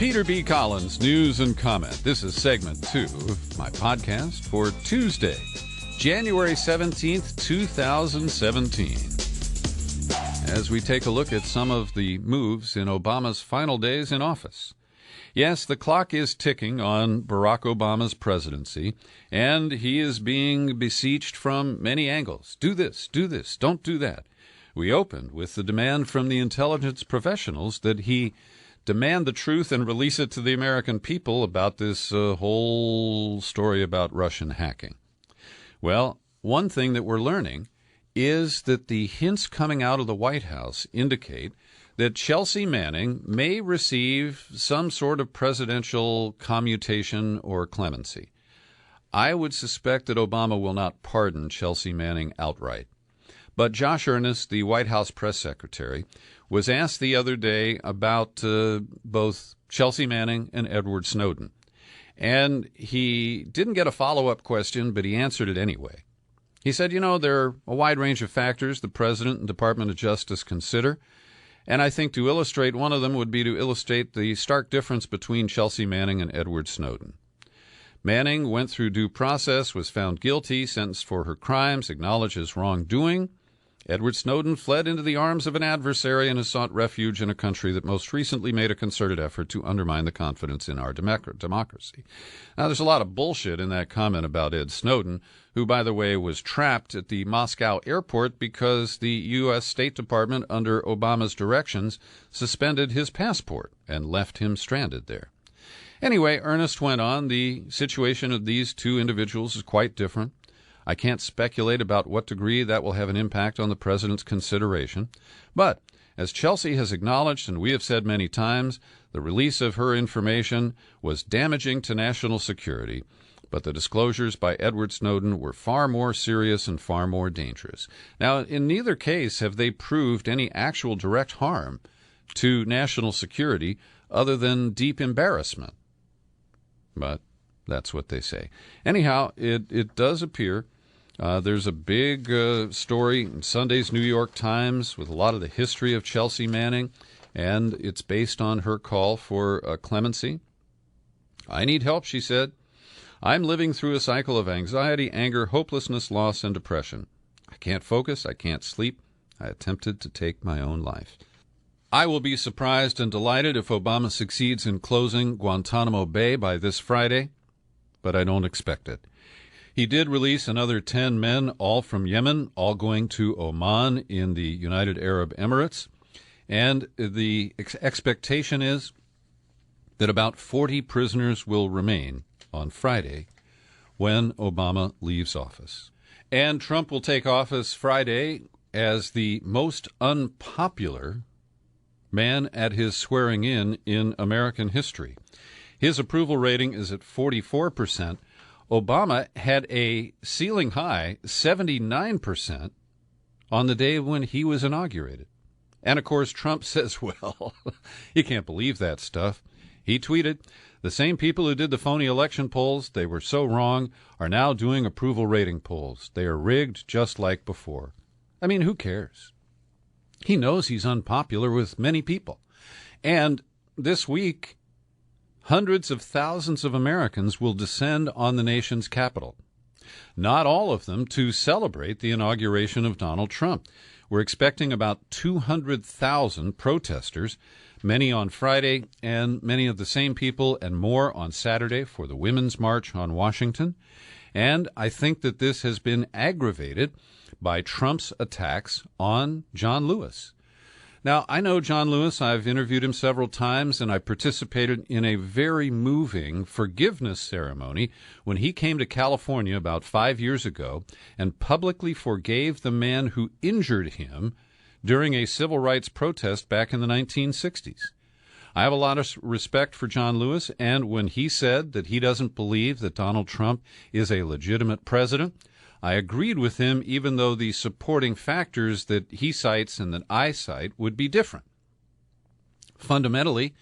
Peter B. Collins, News and Comment. This is segment 2 of my podcast for Tuesday, January 17th, 2017. As we take a look at some of the moves in Obama's final days in office. Yes, the clock is ticking on Barack Obama's presidency, and he is being besieged from many angles. Do this, don't do that. We opened with the demand from the intelligence professionals that he demand the truth and release it to the American people about this whole story about Russian hacking. Well, one thing that we're learning is that the hints coming out of the White House indicate that Chelsea Manning may receive some sort of presidential commutation or clemency. I would suspect that Obama will not pardon Chelsea Manning outright. But Josh Earnest, the White House press secretary, was asked the other day about both Chelsea Manning and Edward Snowden. And he didn't get a follow-up question, but he answered it anyway. He said, there are a wide range of factors the President and Department of Justice consider, and I think to illustrate one of them would be to illustrate the stark difference between Chelsea Manning and Edward Snowden. Manning went through due process, was found guilty, sentenced for her crimes, acknowledged his wrongdoing. Edward Snowden fled into the arms of an adversary and has sought refuge in a country that most recently made a concerted effort to undermine the confidence in our democracy. Now, there's a lot of bullshit in that comment about Ed Snowden, who, by the way, was trapped at the Moscow airport because the U.S. State Department, under Obama's directions, suspended his passport and left him stranded there. Anyway, Ernest went on, the situation of these two individuals is quite different. I can't speculate about what degree that will have an impact on the president's consideration. But, as Chelsea has acknowledged, and we have said many times, the release of her information was damaging to national security. But the disclosures by Edward Snowden were far more serious and far more dangerous. Now, in neither case have they proved any actual direct harm to national security other than deep embarrassment. But that's what they say. Anyhow, it does appear there's a big story in Sunday's New York Times with a lot of the history of Chelsea Manning, and it's based on her call for clemency. I need help, she said. I'm living through a cycle of anxiety, anger, hopelessness, loss, and depression. I can't focus. I can't sleep. I attempted to take my own life. I will be surprised and delighted if Obama succeeds in closing Guantanamo Bay by this Friday, but I don't expect it. He did release another 10 men, all from Yemen, all going to Oman in the United Arab Emirates, and the expectation is that about 40 prisoners will remain on Friday when Obama leaves office. And Trump will take office Friday as the most unpopular man at his swearing in American history. His approval rating is at 44%. Obama had a ceiling high 79% on the day when he was inaugurated. And, of course, Trump says, well, you can't believe that stuff. He tweeted, the same people who did the phony election polls, they were so wrong, are now doing approval rating polls. They are rigged just like before. I mean, who cares? He knows he's unpopular with many people. And this week, hundreds of thousands of Americans will descend on the nation's capital. Not all of them to celebrate the inauguration of Donald Trump. We're expecting about 200,000 protesters, many on Friday, and many of the same people and more on Saturday for the Women's March on Washington. And I think that this has been aggravated by Trump's attacks on John Lewis. Now, I know John Lewis. I've interviewed him several times, and I participated in a very moving forgiveness ceremony when he came to California about 5 years ago and publicly forgave the man who injured him during a civil rights protest back in the 1960s. I have a lot of respect for John Lewis, and when he said that he doesn't believe that Donald Trump is a legitimate president, I agreed with him, even though the supporting factors that he cites and that I cite would be different. Fundamentally,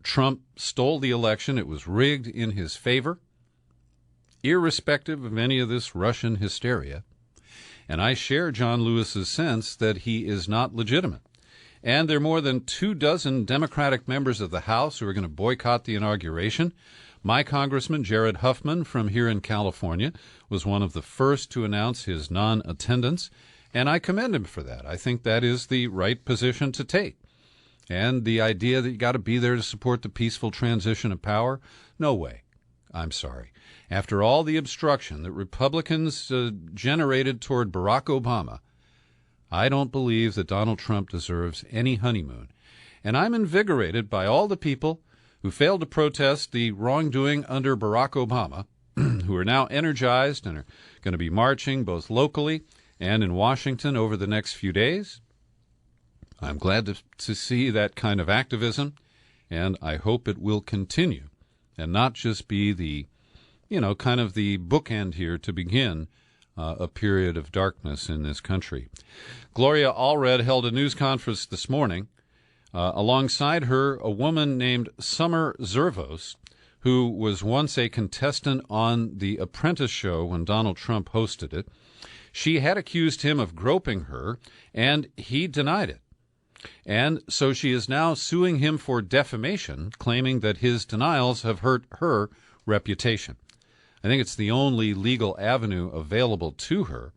Trump stole the election. It was rigged in his favor, irrespective of any of this Russian hysteria. And I share John Lewis's sense that he is not legitimate. And there are more than 24 Democratic members of the House who are going to boycott the inauguration. My Congressman, Jared Huffman, from here in California, was one of the first to announce his non-attendance, and I commend him for that. I think that is the right position to take. And the idea that you got to be there to support the peaceful transition of power, no way. I'm sorry. After all the obstruction that Republicans generated toward Barack Obama, I don't believe that Donald Trump deserves any honeymoon. And I'm invigorated by all the people who failed to protest the wrongdoing under Barack Obama, who are now energized and are going to be marching both locally and in Washington over the next few days. I'm glad to see that kind of activism, and I hope it will continue and not just be the, kind of the bookend here to begin a period of darkness in this country. Gloria Allred held a news conference this morning. Alongside her, a woman named Summer Zervos, who was once a contestant on The Apprentice show when Donald Trump hosted it. She had accused him of groping her, and he denied it. And so she is now suing him for defamation, claiming that his denials have hurt her reputation. I think it's the only legal avenue available to her.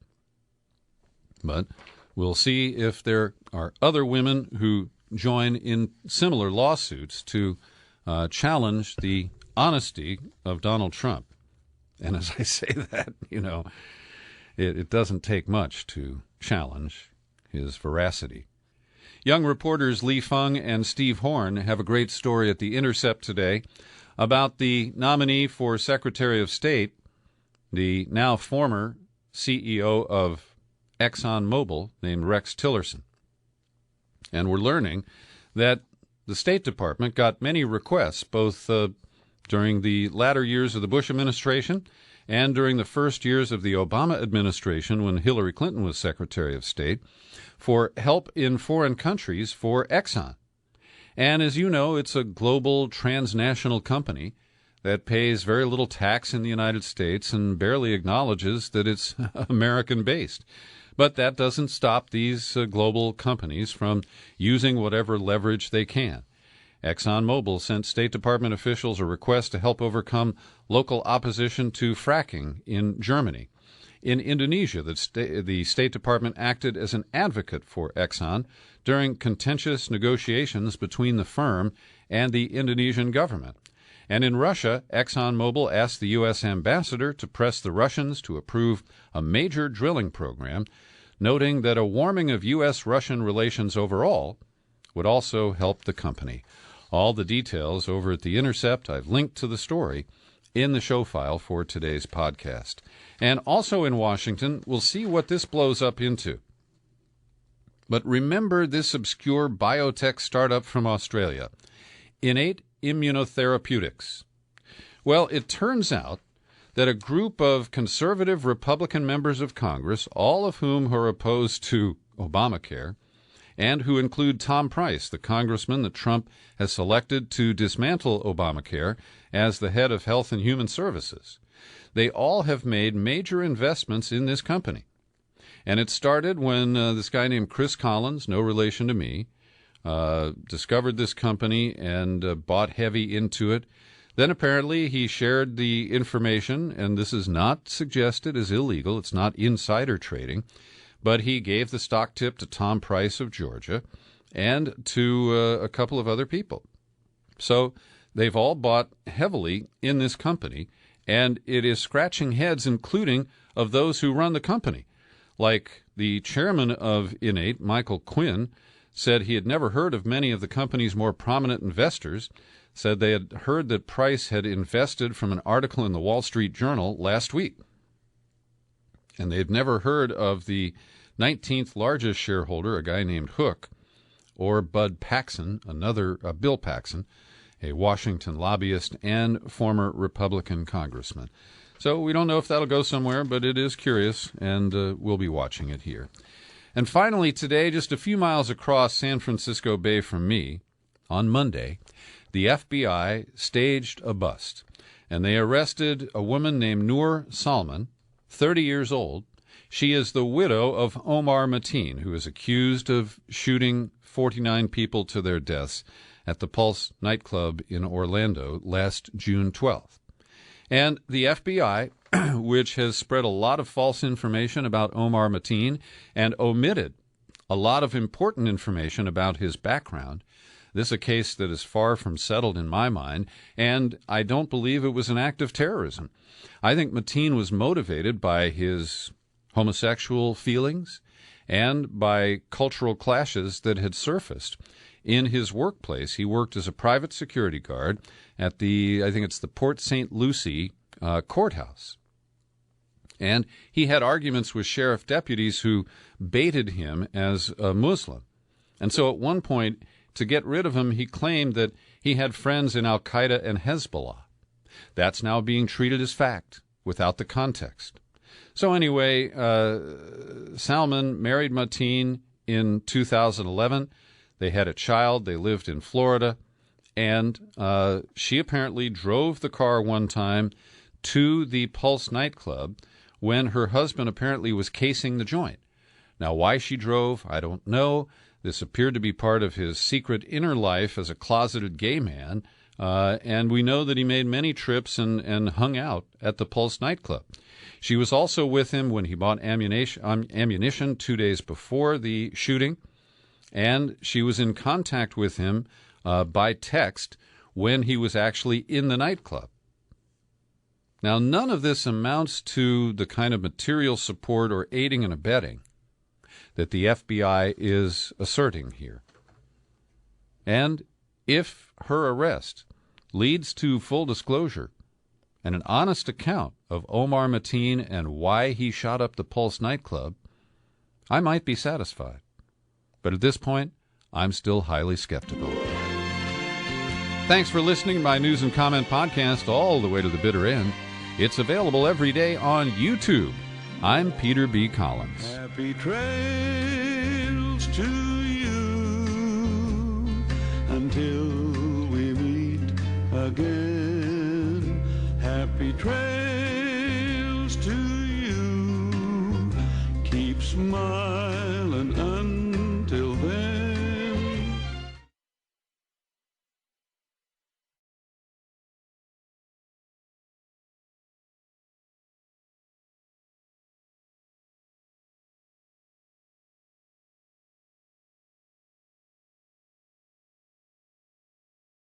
But we'll see if there are other women who join in similar lawsuits to challenge the honesty of Donald Trump. And as I say that, it doesn't take much to challenge his veracity. Young reporters Lee Fung and Steve Horn have a great story at The Intercept today about the nominee for Secretary of State, the now former CEO of ExxonMobil, named Rex Tillerson. And we're learning that the State Department got many requests, both during the latter years of the Bush administration and during the first years of the Obama administration when Hillary Clinton was Secretary of State, for help in foreign countries for Exxon. And as you know, it's a global transnational company that pays very little tax in the United States and barely acknowledges that it's American-based. But that doesn't stop these global companies from using whatever leverage they can. ExxonMobil sent State Department officials a request to help overcome local opposition to fracking in Germany. In Indonesia, the State Department acted as an advocate for Exxon during contentious negotiations between the firm and the Indonesian government. And in Russia, ExxonMobil asked the U.S. ambassador to press the Russians to approve a major drilling program, noting that a warming of U.S.-Russian relations overall would also help the company. All the details over at The Intercept. I've linked to the story in the show file for today's podcast. And also in Washington, we'll see what this blows up into. But remember this obscure biotech startup from Australia, Innate Immunotherapeutics. Well, it turns out that a group of conservative Republican members of Congress, all of whom are opposed to Obamacare, and who include Tom Price, the congressman that Trump has selected to dismantle Obamacare as the head of Health and Human Services. They all have made major investments in this company. And it started when this guy named Chris Collins, no relation to me, discovered this company and bought heavy into it. Then apparently he shared the information, and this is not suggested as illegal. It's not insider trading. But he gave the stock tip to Tom Price of Georgia and to a couple of other people. So they've all bought heavily in this company, and it is scratching heads, including of those who run the company. Like the chairman of Innate, Michael Quinn, said he had never heard of many of the company's more prominent investors, said they had heard that Price had invested from an article in the Wall Street Journal last week. And they'd never heard of the 19th largest shareholder, a guy named Hook, or Bud Paxson, Bill Paxson, a Washington lobbyist and former Republican congressman. So we don't know if that'll go somewhere, but it is curious, and we'll be watching it here. And finally today, just a few miles across San Francisco Bay from me, on Monday, the FBI staged a bust, and they arrested a woman named Noor Salman, 30 years old. She is the widow of Omar Mateen, who is accused of shooting 49 people to their deaths at the Pulse nightclub in Orlando last June 12th. And the FBI, which has spread a lot of false information about Omar Mateen and omitted a lot of important information about his background. This is a case that is far from settled in my mind, and I don't believe it was an act of terrorism. I think Mateen was motivated by his homosexual feelings and by cultural clashes that had surfaced in his workplace. He worked as a private security guard at I think it's the Port St. Lucie courthouse. And he had arguments with sheriff deputies who baited him as a Muslim. And so at one point, to get rid of him, he claimed that he had friends in Al-Qaeda and Hezbollah. That's now being treated as fact, without the context. So anyway, Salman married Mateen in 2011. They had a child. They lived in Florida. And she apparently drove the car one time to the Pulse nightclub when her husband apparently was casing the joint. Now, why she drove, I don't know. This appeared to be part of his secret inner life as a closeted gay man, and we know that he made many trips and hung out at the Pulse nightclub. She was also with him when he bought ammunition 2 days before the shooting, and she was in contact with him by text when he was actually in the nightclub. Now, none of this amounts to the kind of material support or aiding and abetting that the FBI is asserting here. And if her arrest leads to full disclosure and an honest account of Omar Mateen and why he shot up the Pulse nightclub, I might be satisfied. But at this point, I'm still highly skeptical. Thanks for listening to my News and Comment podcast all the way to the bitter end. It's available every day on YouTube. I'm Peter B. Collins. Happy trails to you until we meet again. Happy trails.